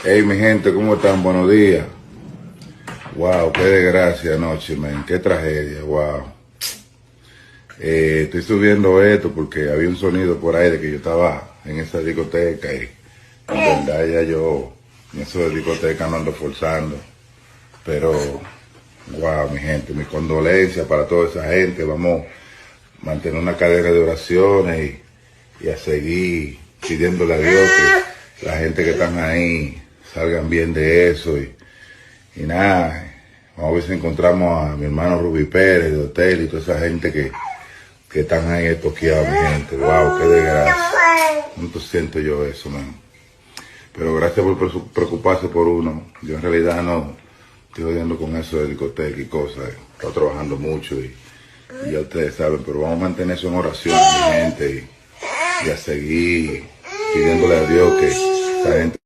Hey, mi gente, ¿cómo están? Buenos días. Wow, qué desgracia anoche, man. Qué tragedia, wow. Estoy subiendo esto porque había un sonido por ahí de que yo estaba en esa discoteca y en verdad ya yo en eso de discoteca no ando forzando. Pero, wow, mi gente, mis condolencias para toda esa gente. Vamos a mantener una cadena de oraciones y a seguir pidiéndole a Dios que la gente que están ahí salgan bien de eso y nada, vamos a ver si encontramos a mi hermano Rubí Pérez de Hotel y toda esa gente que están ahí estoqueados, mi gente. Wow, qué desgracia. ¿Cuánto siento yo eso, man? Pero gracias por preocuparse por uno. Yo en realidad no estoy jodiendo con eso de discoteca y cosas. Estoy trabajando mucho y ya ustedes saben, pero vamos a mantener eso en oración, mi gente, y a seguir pidiéndole a Dios que esa gente